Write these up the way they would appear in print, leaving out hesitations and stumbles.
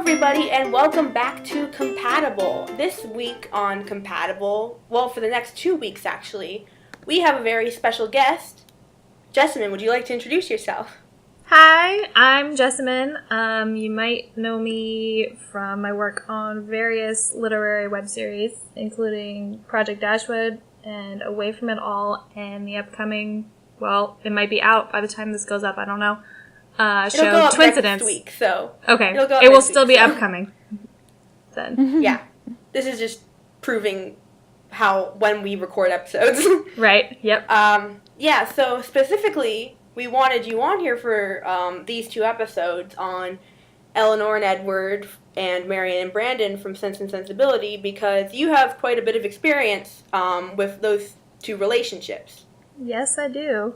everybody, and welcome back to Compatible. This week on Compatible, well, for the next 2 weeks actually, we have a very special guest. Jessamyn, would you like to introduce yourself? Hi, I'm Jessamyn. You might know me from my work on various literary web series, including Project Dashwood and Away From It All, and the upcoming, well, it might be out by the time this goes up, I don't know, show Twincidents. Next week, so okay, it will still be upcoming then. Yeah, this is just proving when we record episodes. Right, yep. Yeah, so specifically, we wanted you on here for these 2 episodes on Elinor and Edward and Marian and Brandon from Sense and Sensibility because you have quite a bit of experience with those 2 relationships. Yes, I do.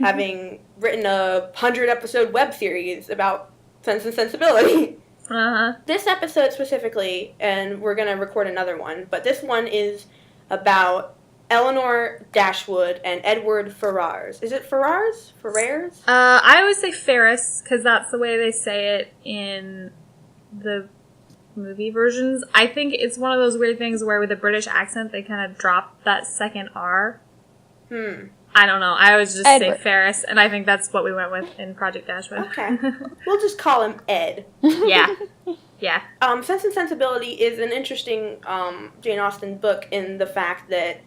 Having written a 100-episode web series about Sense and Sensibility. Uh-huh. This episode specifically, and we're going to record another one, but this one is about Elinor Dashwood and Edward Ferrars. Is it Ferrars? Ferrars? I always say Ferris, because that's the way they say it in the movie versions. I think it's one of those weird things where with a British accent, they kind of drop that second R. I don't know. I always just say Ferris, and I think that's what we went with in Project Dashwood. Okay. We'll just call him Ed. Yeah. Yeah. Sense and Sensibility is an interesting Jane Austen book in the fact that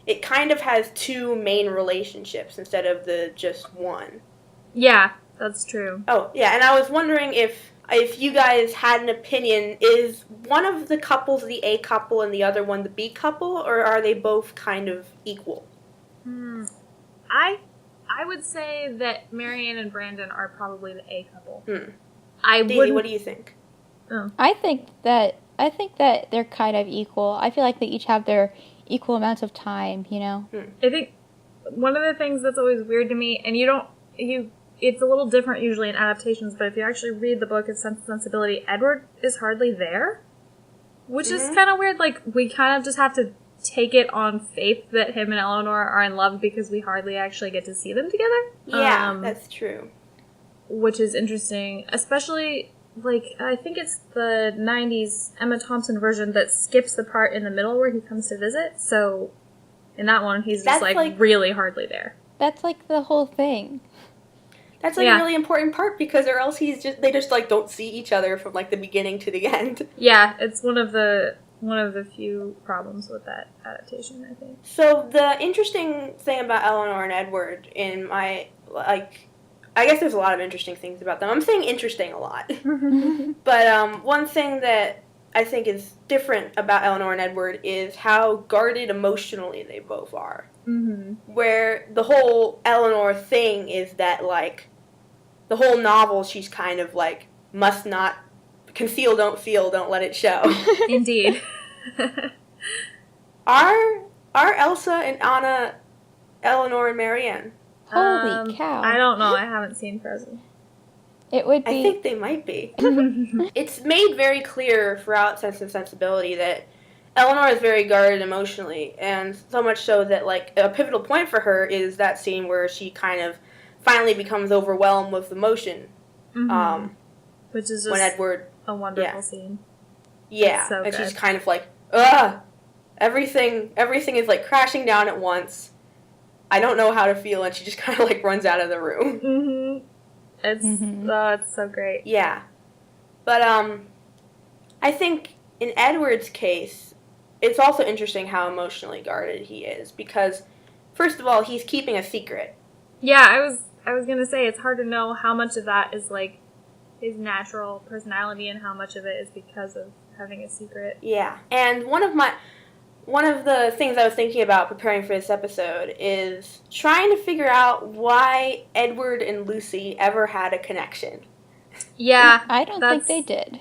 it kind of has 2 main relationships instead of the just one. Yeah, that's true. Oh, yeah, and I was wondering if you guys had an opinion, is one of the couples the A couple and the other one the B couple, or are they both kind of equal? I would say that Marian and Brandon are probably the A couple. Daisy, what do you think? Oh. I think that they're kind of equal. I feel like they each have their equal amounts of time, you know? I think one of the things that's always weird to me, and it's a little different usually in adaptations, but if you actually read the book of Sense and Sensibility, Edward is hardly there, which is kind of weird. Like, we kind of just have to take it on faith that him and Elinor are in love because we hardly actually get to see them together. Yeah, that's true. Which is interesting, especially, like, I think it's the 90s Emma Thompson version that skips the part in the middle where he comes to visit, so in that one he's just, like, really hardly there. That's, like, the whole thing. That's, like, a really important part because or else they just, like, don't see each other from, like, the beginning to the end. Yeah, it's one of the few problems with that adaptation, I think. So the interesting thing about Elinor and Edward in my, like, I guess there's a lot of interesting things about them. I'm saying interesting a lot. But one thing that I think is different about Elinor and Edward is how guarded emotionally they both are. Where the whole Elinor thing is that, like, the whole novel she's kind of, like, must not conceal, don't feel, don't let it show. Indeed. Are Elsa and Anna Elinor and Marianne? Holy cow. I don't know. I haven't seen Frozen. It would be. I think they might be. It's made very clear throughout Sense and Sensibility that Elinor is very guarded emotionally, and so much so that, like, a pivotal point for her is that scene where she kind of finally becomes overwhelmed with emotion. Which is just when Edward, a wonderful scene. Yeah, so and good. She's kind of like, ugh! Everything is, like, crashing down at once. I don't know how to feel, and she just kind of, like, runs out of the room. It's so great. Yeah. But, I think in Edward's case, it's also interesting how emotionally guarded he is, because, first of all, he's keeping a secret. Yeah, I was gonna say, it's hard to know how much of that is, like, his natural personality and how much of it is because of having a secret. Yeah. And one of the things I was thinking about preparing for this episode is trying to figure out why Edward and Lucy ever had a connection. Yeah. I don't think they did.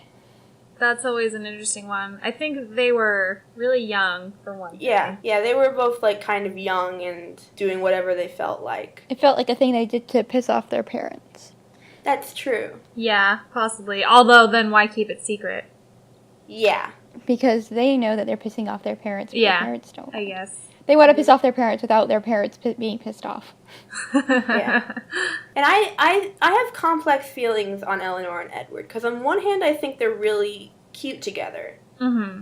That's always an interesting one. I think they were really young, for one thing. Yeah, they were both, like, kind of young and doing whatever they felt like. It felt like a thing they did to piss off their parents. That's true. Yeah, possibly. Although, then why keep it secret? Yeah. Because they know that they're pissing off their parents, but their parents don't. I guess. They want to piss off their parents without their parents being pissed off. Yeah. And I have complex feelings on Elinor and Edward, because on one hand I think they're really cute together. Mm-hmm.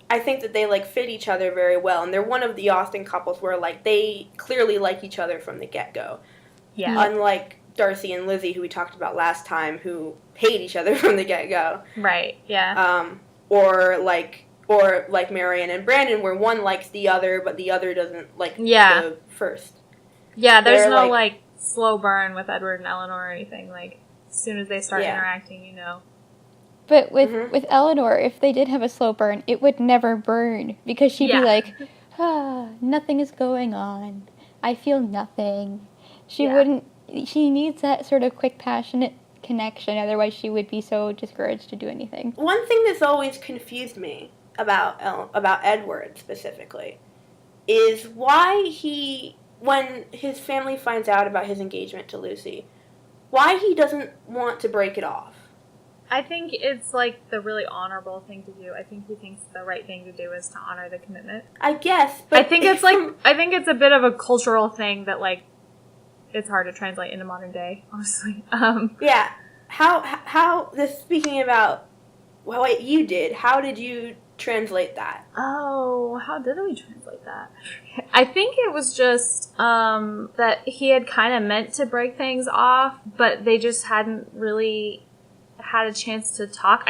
I think that they, like, fit each other very well, and they're one of the Austen couples where, like, they clearly like each other from the get-go. Yeah. Unlike Darcy and Lizzie, who we talked about last time, who hate each other from the get-go. Right, yeah. Or like Marianne and Brandon, where one likes the other, but the other doesn't like the first. Yeah, there's no, like, slow burn with Edward and Elinor or anything. Like, as soon as they start interacting, you know. But with Elinor, if they did have a slow burn, it would never burn. Because she'd be like, nothing is going on. I feel nothing. She wouldn't... She needs that sort of quick, passionate connection. Otherwise, she would be so discouraged to do anything. One thing that's always confused me about Edward specifically is why when his family finds out about his engagement to Lucy, why he doesn't want to break it off. I think it's, like, the really honorable thing to do. I think he thinks the right thing to do is to honor the commitment. I guess, but... I think it's a bit of a cultural thing that, like, it's hard to translate into modern day, honestly. Yeah. Speaking about what you did, how did you translate that? Oh, how did we translate that? I think it was just that he had kind of meant to break things off, but they just hadn't really had a chance to talk.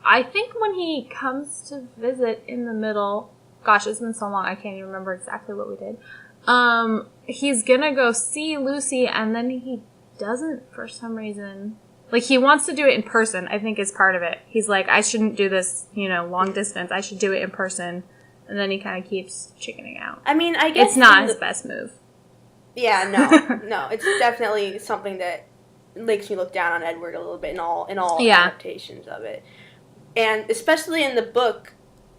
I think when he comes to visit in the middle, gosh, it's been so long, I can't even remember exactly what we did. He's gonna go see Lucy, and then he doesn't for some reason. Like, he wants to do it in person, I think is part of it. He's like, I shouldn't do this, long distance. I should do it in person. And then he kind of keeps chickening out. I mean, I guess... It's not his best move. Yeah, no. It's definitely something that makes me look down on Edward a little bit in all adaptations of it. And especially in the book,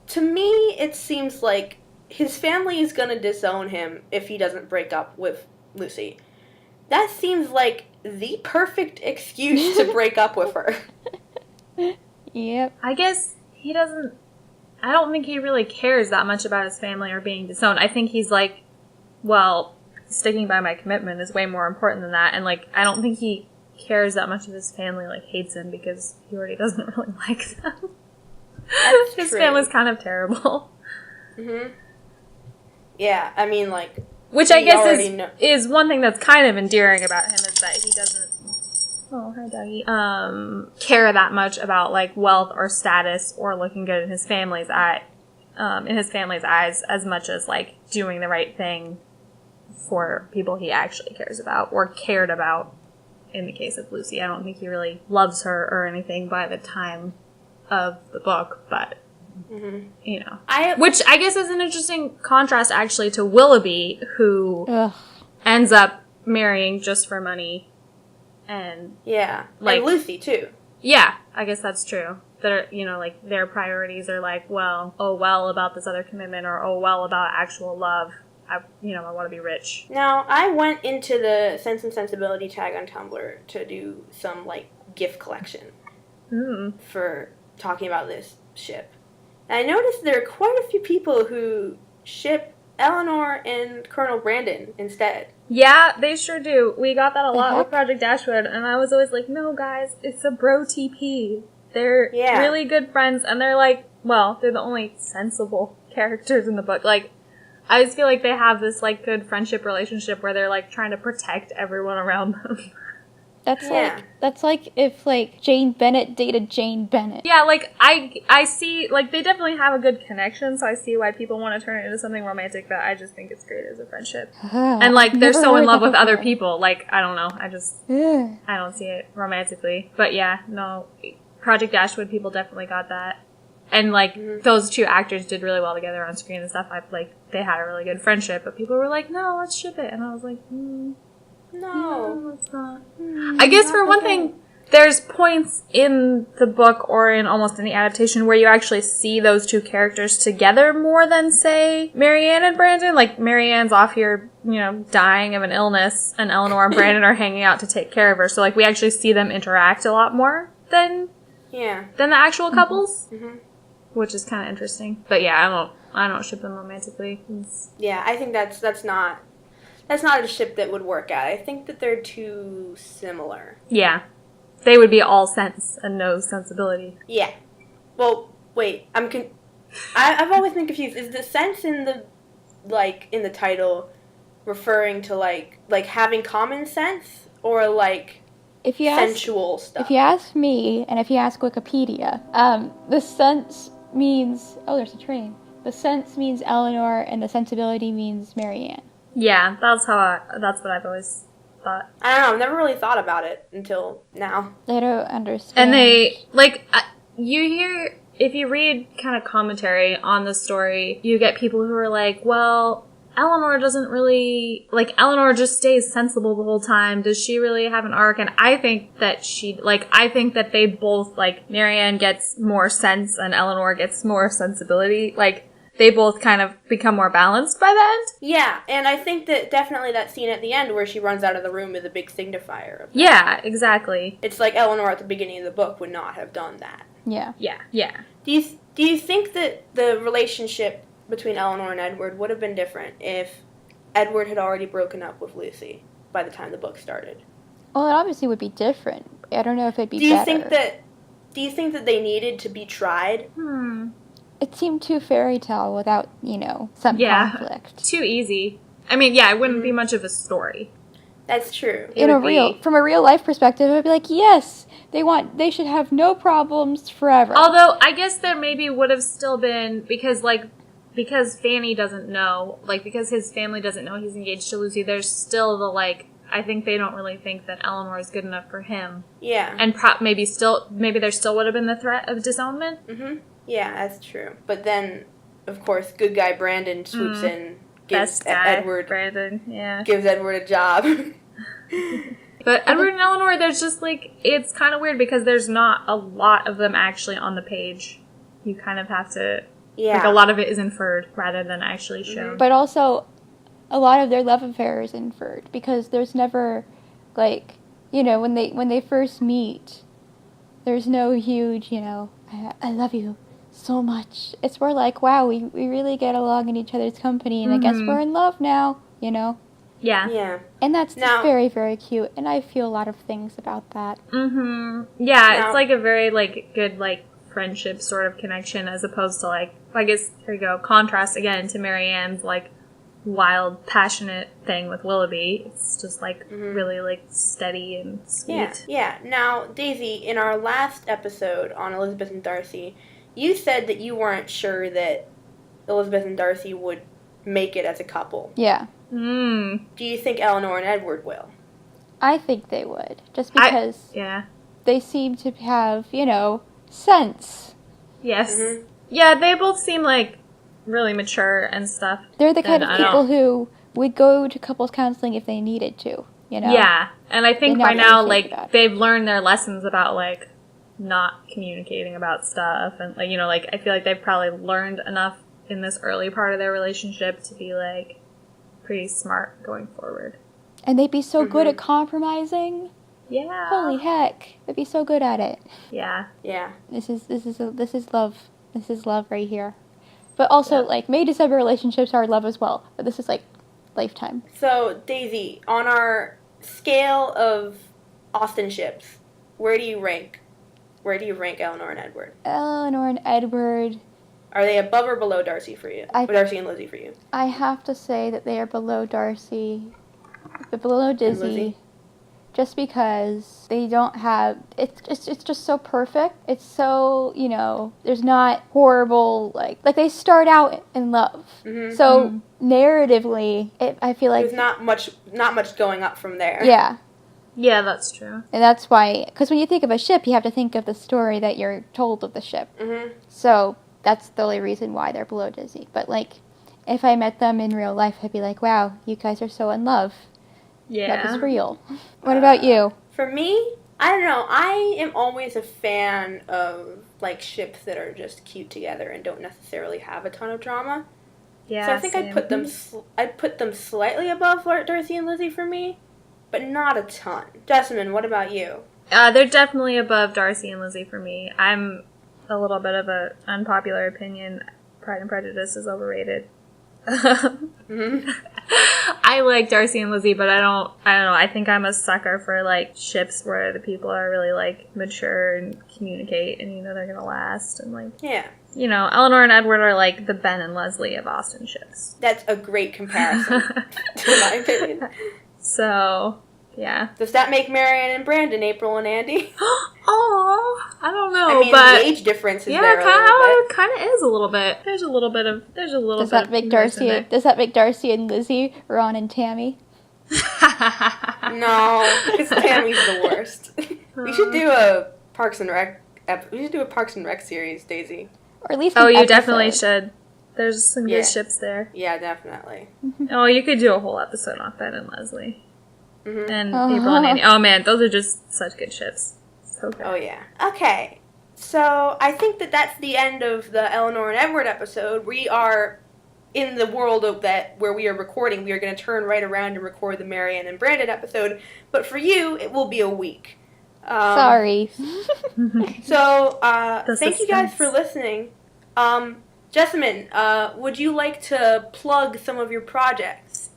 to me, it seems like his family is going to disown him if he doesn't break up with Lucy. That seems like the perfect excuse to break up with her. Yep. I guess he doesn't... I don't think he really cares that much about his family or being disowned. I think he's like, well, sticking by my commitment is way more important than that. And, like, I don't think he cares that much of his family, like, hates him because he already doesn't really like them. His family's kind of terrible. Mm-hmm. Yeah, I mean, like... Which I guess is one thing that's kind of endearing about him is that he doesn't... Oh, hi, doggy. Care that much about, like, wealth or status or looking good in his family's eyes as much as, like, doing the right thing for people he actually cares about or cared about. In the case of Lucy, I don't think he really loves her or anything by the time of the book, but, which I guess is an interesting contrast, actually, to Willoughby, who ends up marrying just for money, and... Yeah, like, and Lucy, too. Yeah, I guess that's true. That, like, their priorities are like, well, about this other commitment, or, about actual love. I want to be rich. Now, I went into the Sense and Sensibility tag on Tumblr to do some, like, gift collection for talking about this ship. And I noticed there are quite a few people who ship Elinor and Colonel Brandon instead. Yeah, they sure do. We got that a lot with Project Dashwood, and I was always like, no, guys, it's a bro TP. They're really good friends, and they're like, well, they're the only sensible characters in the book. Like, I just feel like they have this, like, good friendship relationship where they're, like, trying to protect everyone around them. That's like if, like, Jane Bennett dated Jane Bennett. Yeah, like, I see, like, they definitely have a good connection, so I see why people want to turn it into something romantic, but I just think it's great as a friendship. And, like, they're so in love with other people. Like, I don't know, I don't see it romantically. But yeah, no, Project Dashwood people definitely got that. And, like, those two actors did really well together on screen and stuff. They had a really good friendship, but people were like, no, let's ship it. And I was like, no, it's not. I guess for one thing, there's points in the book or in almost any adaptation where you actually see those two characters together more than, say, Marianne and Brandon. Like, Marianne's off here, dying of an illness, and Elinor and Brandon are hanging out to take care of her. So, like, we actually see them interact a lot more than the actual couples. Mm-hmm. Which is kind of interesting. But yeah, I don't ship them romantically. Yeah, I think that's not that's not a ship that would work out. I think that they're too similar. Yeah. They would be all sense and no sensibility. Yeah. Well, wait. I've always been confused. Is the sense in the title referring to like having common sense or like sensual stuff? If you ask me, and if you ask Wikipedia, the sense means there's a train. The sense means Elinor, and the sensibility means Marianne. Yeah, that's what I've always thought. I don't know. I've never really thought about it until now. They don't understand. And they you hear, if you read kind of commentary on the story, you get people who are like, well, Elinor doesn't really, Elinor just stays sensible the whole time. Does she really have an arc? And I think that I think that they both, Marianne gets more sense and Elinor gets more sensibility. They both kind of become more balanced by the end. Yeah, and I think that definitely that scene at the end where she runs out of the room is a big signifier of that. Yeah, exactly. It's like Elinor at the beginning of the book would not have done that. Yeah. Yeah, yeah. Do you think that the relationship between Elinor and Edward would have been different if Edward had already broken up with Lucy by the time the book started? Well, it obviously would be different. I don't know if it'd be better. Do you think that they needed to be tried? It seemed too fairy tale without, some conflict. Too easy. I mean, yeah, it wouldn't be much of a story. That's true. From a real life perspective, I'd be like, yes, they should have no problems forever. Although, I guess there maybe would have still been, because Fanny doesn't know, because his family doesn't know he's engaged to Lucy, there's still the, I think they don't really think that Elinor is good enough for him. Yeah. And maybe there still would have been the threat of disownment. Mm-hmm. Yeah, that's true. But then, of course, good guy Brandon swoops in, gives Edward a job. But Edward and Elinor, there's just, it's kind of weird because there's not a lot of them actually on the page. You kind of have to... Yeah. A lot of it is inferred rather than actually shown. But also, a lot of their love affair is inferred because there's never, when they first meet, there's no huge, I love you so much. It's more like, wow, we really get along in each other's company, and I guess we're in love now, Yeah. Yeah. And that's just very, very cute, and I feel a lot of things about that. Mm-hmm. Yeah, it's a very, good, friendship sort of connection as opposed to, I guess, there you go, contrast again to Marianne's, wild, passionate thing with Willoughby. It's just, really, steady and sweet. Yeah. Now, Daisy, in our last episode on Elizabeth and Darcy, you said that you weren't sure that Elizabeth and Darcy would make it as a couple. Yeah. Do you think Elinor and Edward will? I think they would. Just because they seem to have, sense. Yes. Mm-hmm. Yeah, they both seem really mature and stuff. They're the kind of people who would go to couples counseling if they needed to, Yeah, and I think by now, they've learned their lessons about, not communicating about stuff. And, I feel like they've probably learned enough in this early part of their relationship to be, pretty smart going forward. And they'd be so good at compromising. Yeah. Holy heck. They'd be so good at it. Yeah. Yeah. This is love. This is love right here. But also, May-December relationships are love as well. But this is, lifetime. So, Daisy, on our scale of Austen ships, where do you rank Elinor and Edward? Elinor and Edward. Are they above or below Darcy for you? Darcy and Lizzie for you? I have to say that they are below Darcy. But below Dizzy. Just because they don't have... It's just so perfect. It's so, there's not horrible, they start out in love. Mm-hmm. So, narratively, I feel like... There's not much going up from there. Yeah. Yeah, that's true. And that's why... Because when you think of a ship, you have to think of the story that you're told of the ship. Mm-hmm. So, that's the only reason why they're below Dizzy. But, if I met them in real life, I'd be like, wow, you guys are so in love. Yeah. That is real. What about you? For me, I don't know. I am always a fan of, ships that are just cute together and don't necessarily have a ton of drama. Yeah, so I think I'd put them slightly above Darcy and Lizzie for me, but not a ton. Jessamyn, what about you? They're definitely above Darcy and Lizzie for me. I'm a little bit of an unpopular opinion. Pride and Prejudice is overrated. Mm-hmm. I like Darcy and Lizzie, but I don't know. I think I'm a sucker for, like, ships where the people are really, like, mature and communicate and they're gonna last. And, like, yeah. Elinor and Edward are, like, the Ben and Leslie of Austen ships. That's a great comparison, in my opinion. So, yeah. Does that make Marianne and Brandon April and Andy? Oh, I don't know, I mean, but the age difference is yeah, there a little it kind of is a little bit. There's a little bit of. Does that make Darcy? Does that make Darcy and Lizzie, Ron and Tammy? No, because Tammy's the worst. We should do a Parks and Rec. We should do a Parks and Rec series, Daisy. Or at least. Oh, you episode. definitely should. There's some good ships there. Yeah, definitely. Oh, you could do a whole episode on Ben and Leslie. Mm-hmm. And April and Andy. Oh man, those are just such good ships. So good. Oh yeah. Okay. So I think that's the end of the Elinor and Edward episode. We are in the world of that where we are recording. We are going to turn right around and record the Marianne and Brandon episode. But for you, it will be a week. Sorry. So thank you guys for listening. Jessamyn, would you like to plug some of your projects?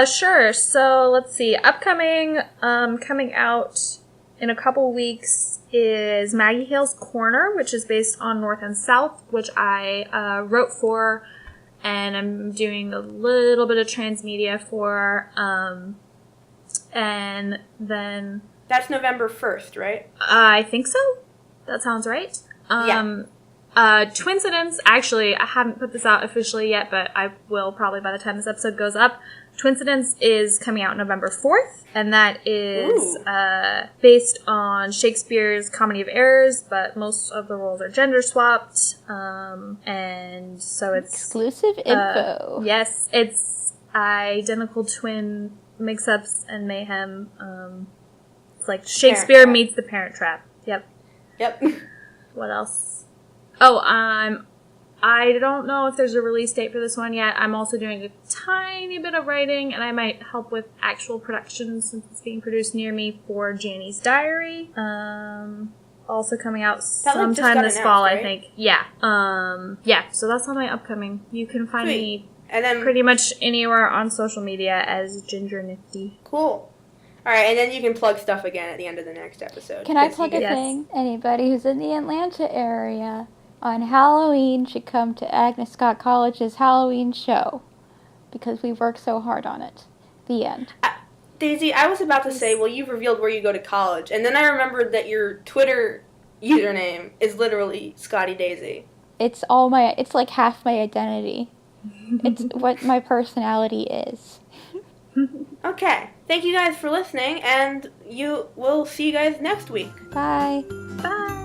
Sure. So let's see. Upcoming, coming out in a couple weeks is Maggie Hale's Corner, which is based on North and South, which I wrote for, and I'm doing a little bit of transmedia for, and then... That's November 1st, right? I think so. That sounds right. Yeah. Twincidents, actually, I haven't put this out officially yet, but I will probably by the time this episode goes up. Twincidents is coming out November 4th, and that is based on Shakespeare's Comedy of Errors, but most of the roles are gender swapped, and so it's... Exclusive info. Yes, it's identical twin mix-ups and mayhem. It's like Shakespeare meets The Parent Trap. Yep. What else? Oh, I don't know if there's a release date for this one yet. I'm also doing a tiny bit of writing, and I might help with actual production since it's being produced near me for Janie's Diary. Also coming out sometime this fall, right? I think. Yeah. So that's on my upcoming. You can find me and then pretty much anywhere on social media as Ginger Nifty. Cool. All right, and then you can plug stuff again at the end of the next episode. Can I plug a thing? Anybody who's in the Atlanta area on Halloween should come to Agnes Scott College's Halloween show because we worked so hard on it. The end. Daisy, I was about to say, well, you've revealed where you go to college, and then I remembered that your Twitter username is literally Scotty Daisy. It's like half my identity. It's what my personality is. Okay. Thank you guys for listening, and we'll see you guys next week. Bye. Bye.